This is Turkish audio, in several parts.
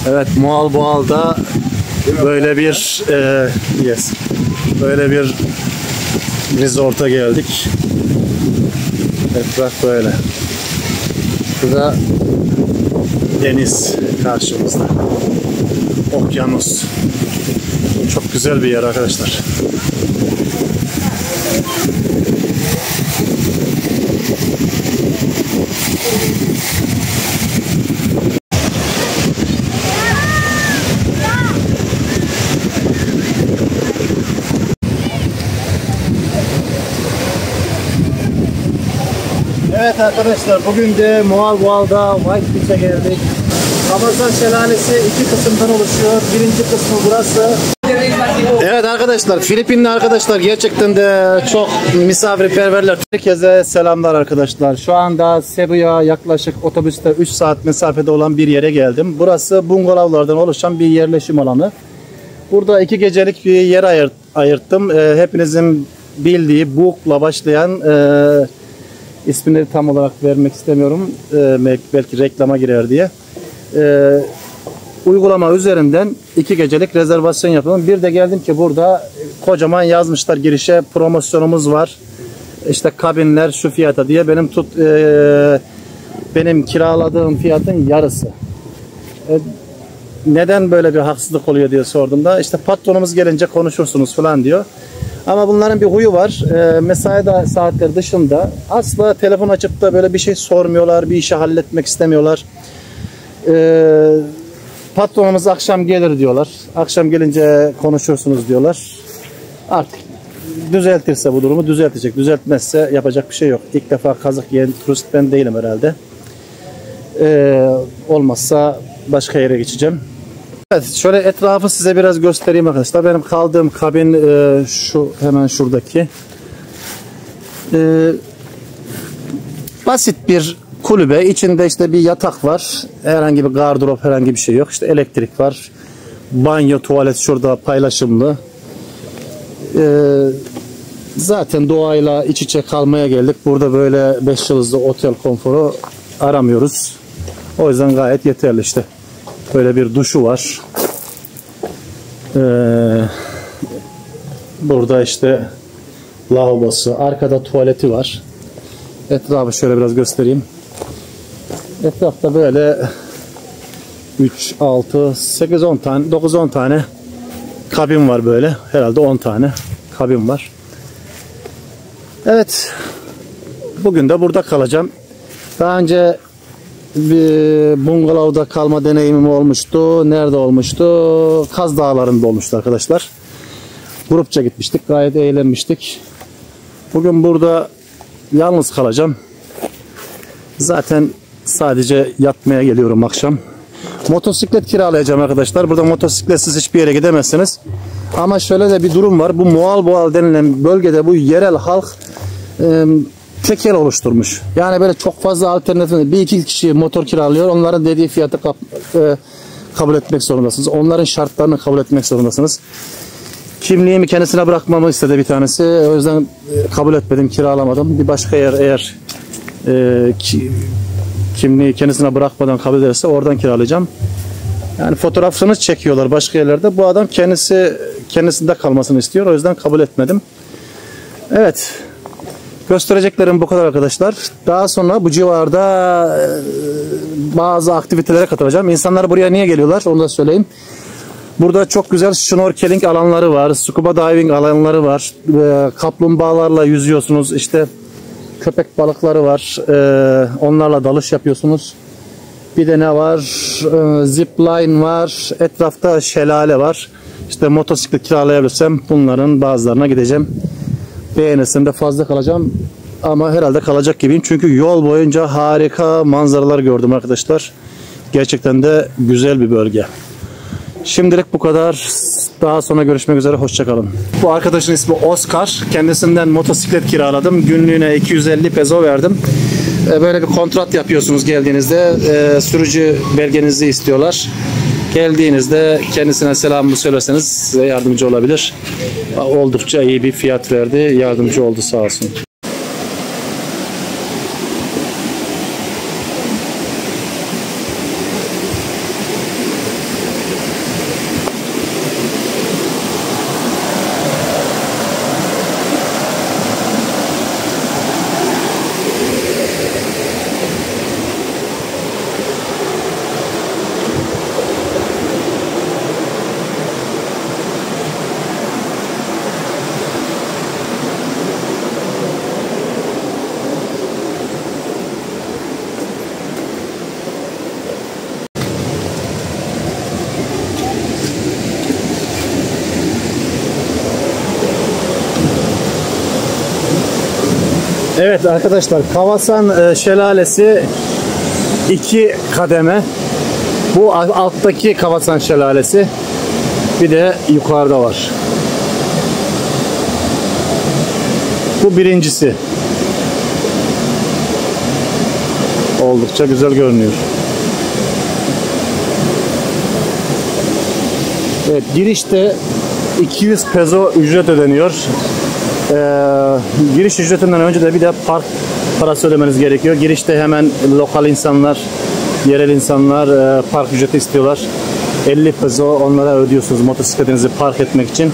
Evet, Mualboal'da böyle bir böyle bir resort'a geldik. Etraf böyle. Burada deniz karşımızda. Okyanus. Çok güzel bir yer arkadaşlar. Evet arkadaşlar, bugün de Mualboal'da White Beach'e geldik. Ramazan Şelalesi iki kısımdan oluşuyor. Birinci kısmı burası. Evet arkadaşlar, Filipinli arkadaşlar gerçekten de çok misafirperverler. Herkese selamlar arkadaşlar. Şu anda Cebu'ya yaklaşık otobüste 3 saat mesafede olan bir yere geldim. Burası bungalovlardan oluşan bir yerleşim alanı. Burada 2 gecelik bir yer ayırttım. Hepinizin bildiği Buk'la başlayan ismini tam olarak vermek istemiyorum. Belki reklama girer diye. Uygulama üzerinden 2 gecelik rezervasyon yapalım. Bir de geldim ki burada kocaman yazmışlar girişe promosyonumuz var. İşte kabinler şu fiyata diye benim kiraladığım fiyatın yarısı. Neden böyle bir haksızlık oluyor diye sorduğumda işte patronumuz gelince konuşursunuz falan diyor. Ama bunların bir huyu var. Mesai saatleri dışında asla telefon açıp da böyle bir şey sormuyorlar, bir işi halletmek istemiyorlar. Patronumuz akşam gelir diyorlar. Akşam gelince konuşursunuz diyorlar. Artık düzeltirse bu durumu düzeltecek. Düzeltmezse yapacak bir şey yok. İlk defa kazık yiyen turist ben değilim herhalde. Olmazsa başka yere geçeceğim. Evet, şöyle etrafı size biraz göstereyim arkadaşlar. Benim kaldığım kabin şu hemen şuradaki. Basit bir kulübe. İçinde işte bir yatak var. Herhangi bir gardırop, herhangi bir şey yok. İşte elektrik var. Banyo, tuvalet şurada paylaşımlı. Zaten doğayla iç içe kalmaya geldik. Burada böyle 5 yıldızlı otel konforu aramıyoruz. O yüzden gayet yeterli işte. Böyle bir duşu var. Burada işte lavabosu. Arkada tuvaleti var. Etrafı şöyle biraz göstereyim. Etrafta böyle 3, 6, 8, 10 tane, 9-10 tane kabin var böyle. Herhalde 10 tane kabin var. Evet. Bugün de burada kalacağım. Daha önce bir bungalovda kalma deneyimim olmuştu. Nerede olmuştu? Kaz Dağları'nda olmuştu arkadaşlar. Grupça gitmiştik. Gayet eğlenmiştik. Bugün burada yalnız kalacağım. Zaten sadece yatmaya geliyorum akşam. Motosiklet kiralayacağım arkadaşlar. Burada motosikletsiz hiçbir yere gidemezsiniz. Ama şöyle de bir durum var. Bu Mualboal denilen bölgede bu yerel halk tekel oluşturmuş. Yani böyle çok fazla alternatif. Bir iki kişi motor kiralıyor. Onların dediği fiyatı kabul etmek zorundasınız. Onların şartlarını kabul etmek zorundasınız. Kimliğimi kendisine bırakmamı istedi bir tanesi. O yüzden kabul etmedim, kiralamadım. Bir başka yer eğer kimliği kendisine bırakmadan kabul ederse oradan kiralayacağım. Yani fotoğrafını çekiyorlar başka yerlerde. Bu adam kendisinde kalmasını istiyor. O yüzden kabul etmedim. Evet. Göstereceklerim bu kadar arkadaşlar. Daha sonra bu civarda bazı aktivitelere katılacağım. İnsanlar buraya niye geliyorlar onu da söyleyeyim. Burada çok güzel snorkeling alanları var. Scuba diving alanları var. Kaplumbağalarla yüzüyorsunuz. İşte köpek balıkları var. Onlarla dalış yapıyorsunuz. Bir de ne var? Zipline var. Etrafta şelale var. İşte motosiklet kiralayabilirsem bunların bazılarına gideceğim. Beğenirsem de fazla kalacağım. Ama herhalde kalacak gibiyim. Çünkü yol boyunca harika manzaralar gördüm arkadaşlar. Gerçekten de güzel bir bölge. Şimdilik bu kadar. Daha sonra görüşmek üzere. Hoşçakalın. Bu arkadaşın ismi Oscar. Kendisinden motosiklet kiraladım. Günlüğüne 250 peso verdim. Böyle bir kontrat yapıyorsunuz geldiğinizde. Sürücü belgenizi istiyorlar. Geldiğinizde kendisine selamımı söylerseniz size yardımcı olabilir. Oldukça iyi bir fiyat verdi. Yardımcı oldu sağ olsun. Evet arkadaşlar, Kavasan Şelalesi 2 kademe. Bu alttaki Kavasan Şelalesi. Bir de yukarıda var. Bu birincisi. Oldukça güzel görünüyor. Evet, girişte 200 peso ücret ödeniyor. Giriş ücretinden önce de bir de park parası ödemeniz gerekiyor. Girişte hemen lokal insanlar, yerel insanlar park ücreti istiyorlar. 50 peso onlara ödüyorsunuz motosikletinizi park etmek için.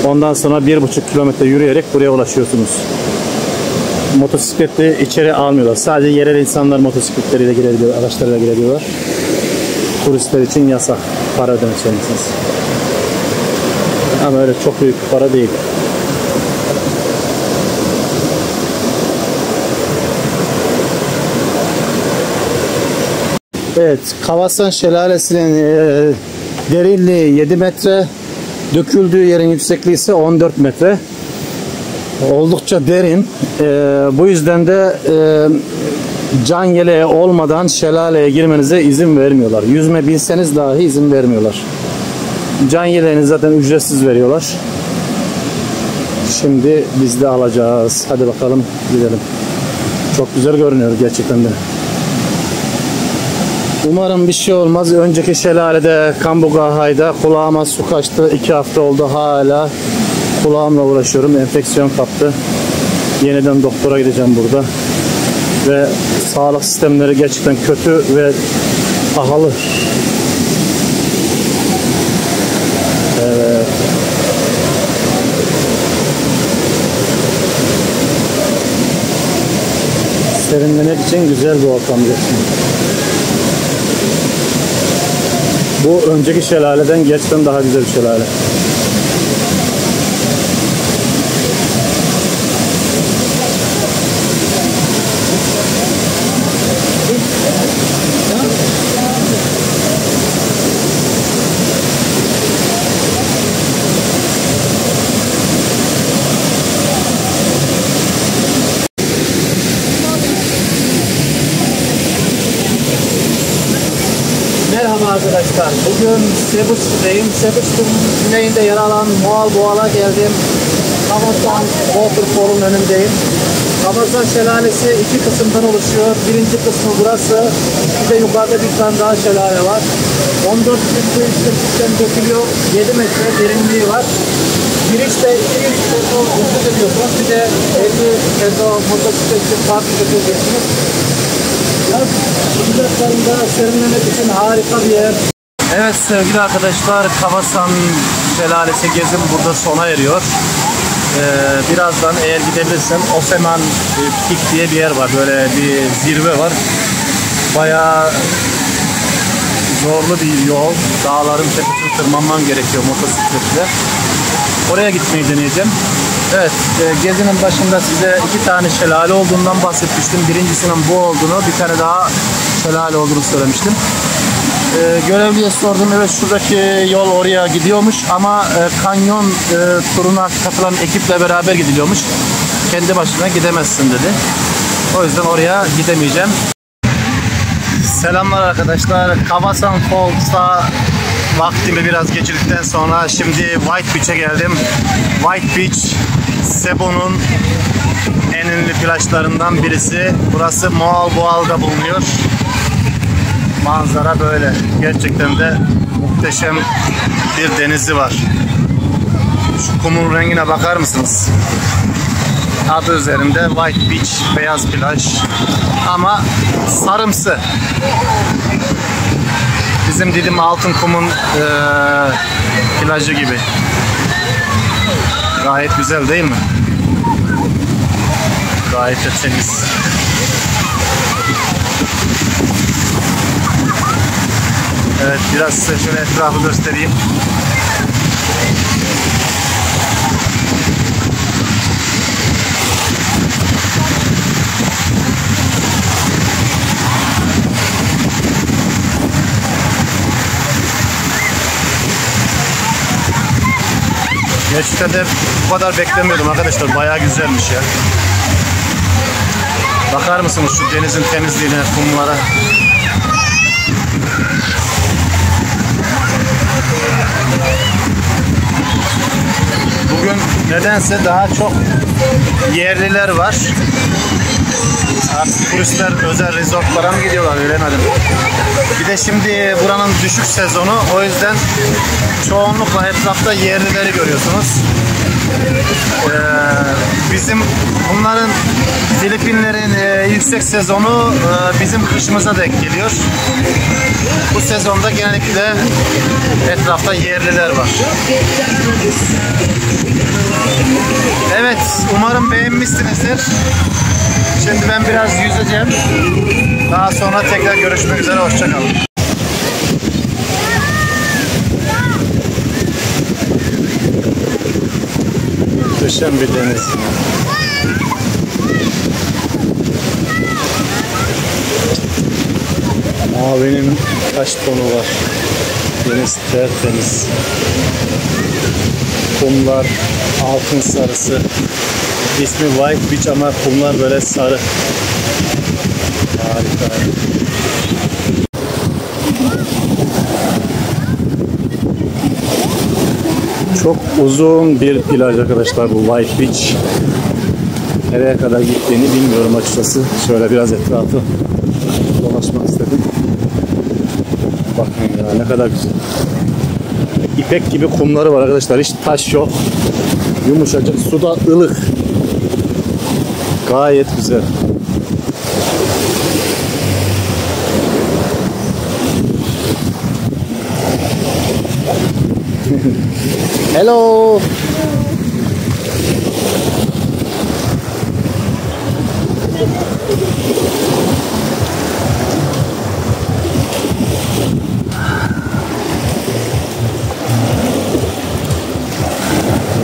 Ondan sonra 1,5 kilometre yürüyerek buraya ulaşıyorsunuz. Motosikleti içeri almıyorlar. Sadece yerel insanlar motosikletleriyle girebiliyor, araçlarıyla girebiliyorlar. Turistler için yasak. Para ödemek zorundasınız. Ama öyle çok büyük bir para değil. Evet, Kavasan Şelalesi'nin derinliği 7 metre, döküldüğü yerin yüksekliği ise 14 metre. Oldukça derin. Bu yüzden de can yeleği olmadan şelaleye girmenize izin vermiyorlar. Yüzme bilseniz dahi izin vermiyorlar. Can yeleğini zaten ücretsiz veriyorlar. Şimdi biz de alacağız. Hadi bakalım gidelim. Çok güzel görünüyor gerçekten de. Umarım bir şey olmaz. Önceki şelalede Kambugahay'da kulağıma su kaçtı. 2 hafta oldu, hala kulağımla uğraşıyorum. Enfeksiyon kaptı. Yeniden doktora gideceğim burada. Ve sağlık sistemleri gerçekten kötü ve pahalı. Evet. Serinlemek için güzel bir ortam gerçekten. Bu önceki şelaleden gerçekten daha güzel bir şelale. Merhaba arkadaşlar. Bugün Cebus'tayım. Cebus'un güneyinde yer alan Moal Boğal'a geldim. Kavasan Waterfall'un önündeyim. Kavasan Şelalesi 2 kısımdan oluşuyor. Birinci kısmı burası. Bir de yukarıda bir tane daha şelale var. 14 metre yükseklikten dökülüyor. 7 metre derinliği var. Girişte 200 peso ücret ediyorsunuz. Bir de 50 peso motosikletli park ödeyeceksiniz. Sıcaklarında serinlemek için harika bir yer. Evet sevgili arkadaşlar, Kavasan Şelalesi gezim burada sona eriyor. Birazdan eğer gidebilirsem Oseman Peak diye bir yer var. Böyle bir zirve var. Bayağı zorlu bir yol. Dağların tepesine tırmanman gerekiyor motosikletle. Oraya gitmeyi deneyeceğim. Evet, gezinin başında size 2 tane şelale olduğundan bahsetmiştim. Birincisinin bu olduğunu, bir tane daha şelale olduğunu söylemiştim. Görevliye sordum, evet şuradaki yol oraya gidiyormuş ama kanyon turuna katılan ekiple beraber gidiliyormuş. Kendi başına gidemezsin dedi. O yüzden oraya gidemeyeceğim. Selamlar arkadaşlar. Kavasan Falls'ta vaktimi biraz geçirdikten sonra şimdi White Beach'e geldim. White Beach, Cebu'nun en ünlü plajlarından birisi. Burası Moal Boğal'da bulunuyor. Manzara böyle. Gerçekten de muhteşem bir denizi var. Şu kumun rengine bakar mısınız? Adı üzerinde White Beach, beyaz plaj. Ama sarımsı. Bizim Didim Altınkum'un plajı gibi. Gayet güzel değil mi? Gayet de temiz. Evet, biraz size şöyle etrafı göstereyim. Gerçekten de bu kadar beklemiyordum arkadaşlar. Bayağı güzelmiş ya. Bakar mısınız şu denizin temizliğine, kumlara? Bugün nedense daha çok yerliler var. Artık turistler özel resortlara mı gidiyorlar bilemedim. Bir de şimdi buranın düşük sezonu, o yüzden çoğunlukla etrafta yerlileri görüyorsunuz. Bizim bunların Filipinlerin yüksek sezonu bizim kışımıza denk geliyor. Bu sezonda genellikle etrafta yerliler var. Evet, umarım beğenmişsinizdir. Şimdi ben biraz yüzeceğim. Daha sonra tekrar görüşmek üzere. Hoşça kalın. Muhteşem bir deniz. Mavinin kaç tonu var. Deniz tertemiz. Kumlar altın sarısı. İsmi White Beach ama kumlar böyle sarı. Harika. Çok uzun bir plaj arkadaşlar bu White Beach. Nereye kadar gittiğini bilmiyorum açıkçası. Şöyle biraz etrafı dolaşmak istedim. Bakın ya ne kadar güzel. İpek gibi kumları var arkadaşlar. Hiç taş yok. Yumuşacık, suda ılık. Gayet güzel. Hello.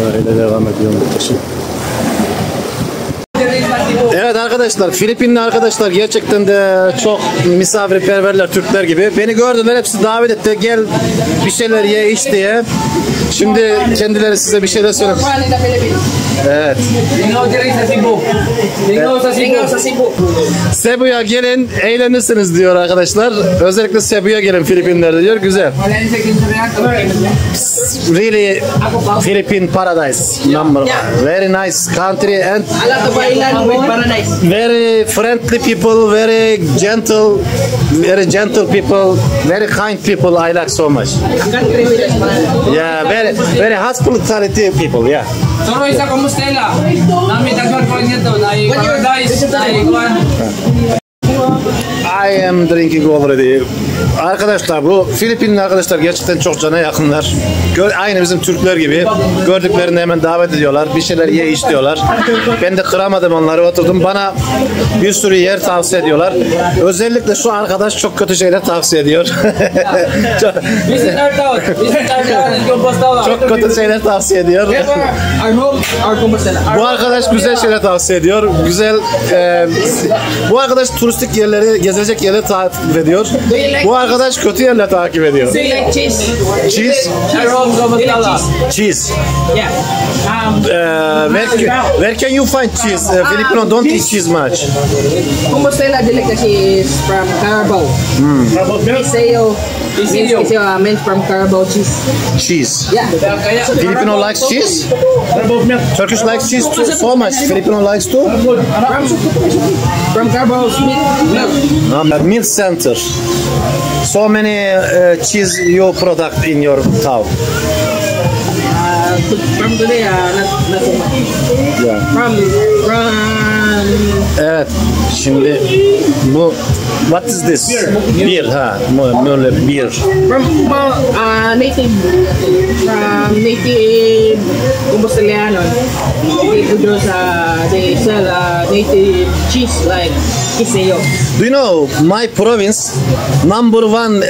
Böyle devam ediyor muhteşem. Evet arkadaşlar, Filipinli arkadaşlar gerçekten de çok misafirperverler, Türkler gibi. Beni gördüler, hepsi davet etti. Gel bir şeyler ye, iç diye. Şimdi kendileri size bir şeyler söyler. Evet. Cebu'ya gelin, eğlenirsiniz diyor arkadaşlar. Özellikle Cebu'ya gelin Filipinler'de diyor. Güzel. Really Philippine paradise number. Very nice country and very friendly people, very gentle people, very kind people. I like so much. Yeah, very hospitality people. Yeah. Solo isa Compostela. Nami daghan po nito dai paradise dai kuan. I am drinking already. Arkadaşlar bu Filipinli arkadaşlar gerçekten çok cana yakınlar. Aynı bizim Türkler gibi. Gördüklerini hemen davet ediyorlar. Bir şeyler ye iç diyorlar. Ben de kıramadım onları, oturdum. Bana bir sürü yer tavsiye ediyorlar. Özellikle şu arkadaş çok kötü şeyler tavsiye ediyor. Çok kötü şeyler tavsiye ediyor. Bu arkadaş güzel şeyler tavsiye ediyor. Güzel. Bu arkadaş turistik yerleri, gezilecek yerleri takip ediyor. Bu arkadaş kötü yerleri takip ediyor. Cheese. Cheese? Cheese. Yeah. Where can you find cheese? Filipino don't eat cheese much. Compostela delicacy is from Carabao. Iseo meant from Carabao cheese. Cheese. Yeah. Filipino likes cheese? Turkish likes cheese too, so much. Filipino likes too? From Carabao's milk. Milk center. So many cheese you product in your town. From today, not so much. Yeah. From Evet. Şimdi bu what is this? Beer ha. Böyle beer. from native Composteliano. They produce they sell native cheese like Iseo. Do you know my province number one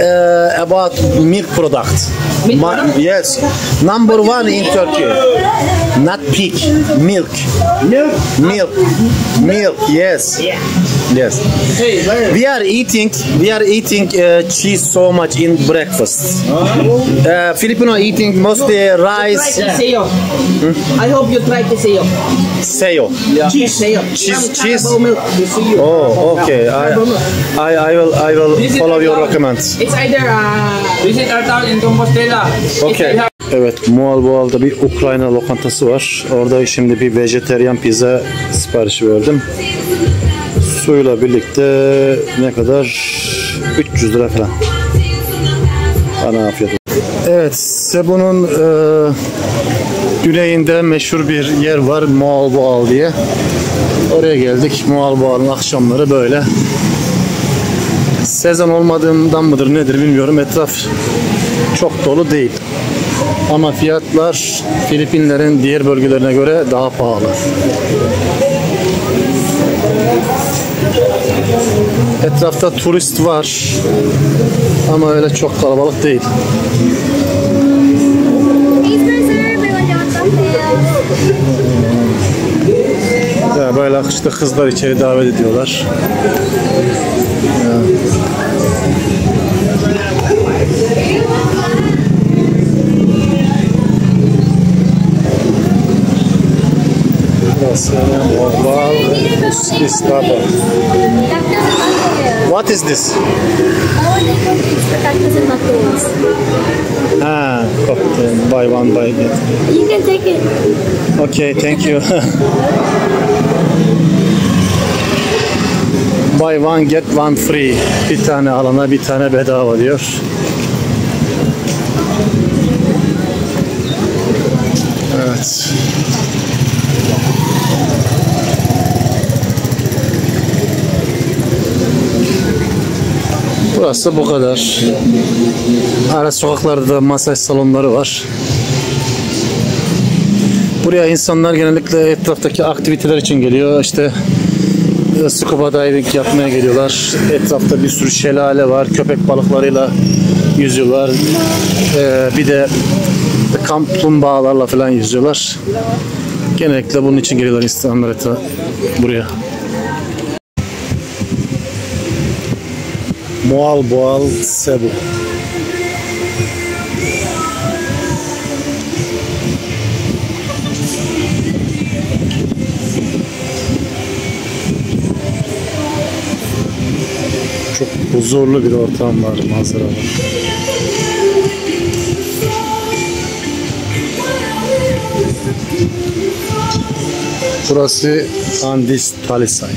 about milk product? Milk product? Yes, number one in Turkey. Not pig, milk. Milk. Yes. Yeah. Yes. Hey, where? We are eating cheese so much in breakfast. Filipino eating mostly rice. Try Kiseo. I hope you try Kiseo. Sayo. Cheese. Cheese. Carabao milk. Kiseo. Oh, okay. I will follow your recommends. It's either Visit our town in Compostela. Okay. Evet, Mualboal'da bir Ukrayna lokantası var. Orada şimdi bir vejeteryan pizza siparişi verdim. Suyla birlikte ne kadar? 300 lira falan. Bana afiyet olsun. Evet, Cebu'nun güneyinde meşhur bir yer var, Mualboal diye. Oraya geldik. Mualboal'ın akşamları böyle. Sezon olmadığından mıdır nedir bilmiyorum. Etraf çok dolu değil. Ama fiyatlar Filipinlerin diğer bölgelerine göre daha pahalı. Etrafta turist var ama öyle çok kalabalık değil. Ya böyle işte kızlar içeri davet ediyorlar. Ya. Wow. What is this? Ah, cocktail. Buy one, buy it. You can take it. Okay, thank you. Buy one, get one free. Bir tane alana bir tane bedava diyor. Evet. Burası bu kadar. Ara sokaklarda da masaj salonları var. Buraya insanlar genellikle etraftaki aktiviteler için geliyor. İşte scuba diving yapmaya geliyorlar. Etrafta bir sürü şelale var. Köpek balıklarıyla yüzüyorlar. Bir de kaplumbağalarla falan yüzüyorlar. Genellikle bunun için geliyorlar insanlar buraya. Mualboal, Cebu. Çok huzurlu bir ortam var manzarada. Burası Andis Talisay.